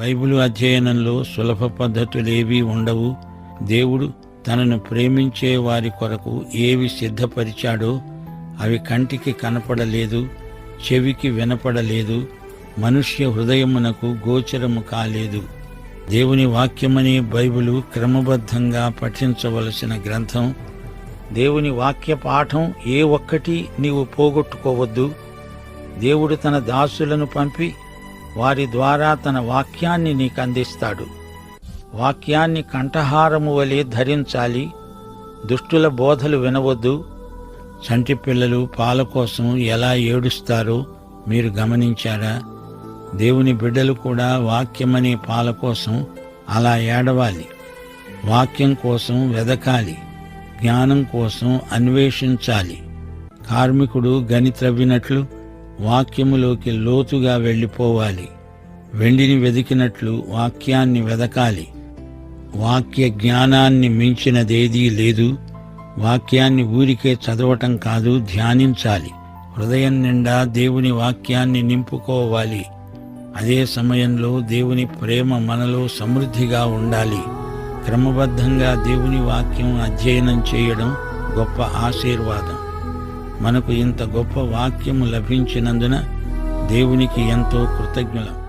Bible అధ్యయనంలో సులభ పద్ధతులేవీ ఉండవు. దేవుడు తనను ప్రేమించే వారి కొరకు ఏవి సిద్ధపరిచాడో అవి కంటికి కనపడలేదు, చెవికి వినపడలేదు, మనుష్య హృదయమునకు గోచరము కాలేదు. దేవుని వాక్యమనే బైబిలు క్రమబద్ధంగా పఠించవలసిన గ్రంథం. దేవుని వాక్య పాఠం ఏ ఒక్కటి నీవు పోగొట్టుకోవద్దు. దేవుడు తన దాసులను పంపి వారి ద్వారా తన వాక్యాన్ని నీకు అందిస్తాడు. వాక్యాన్ని కంఠహారము వలె ధరించాలి. దుష్టుల బోధలు వినవద్దు. చంటి పిల్లలు పాల కోసం ఎలా ఏడుస్తారో మీరు గమనించారా? దేవుని బిడ్డలు కూడా వాక్యమనే పాల కోసం అలా ఏడవాలి. వాక్యం కోసం వెదకాలి, జ్ఞానం కోసం అన్వేషించాలి. కార్మికుడు గని త్రవ్వినట్లు వాక్యములోకి లోతుగా వెళ్ళిపోవాలి. వెండిని వెదికినట్లు వాక్యాన్ని వెదకాలి. వాక్య జ్ఞానాన్ని మించినదేదీ లేదు. వాక్యాన్ని ఊరికే చదవటం కాదు, ధ్యానించాలి. హృదయం నిండా దేవుని వాక్యాన్ని నింపుకోవాలి. అదే సమయంలో దేవుని ప్రేమ మనలో సమృద్ధిగా ఉండాలి. క్రమబద్ధంగా దేవుని వాక్యం అధ్యయనం చేయడం గొప్ప ఆశీర్వాదం. మనకు ఇంత గొప్ప వాక్యము లభించినందున దేవునికి ఎంతో కృతజ్ఞులం.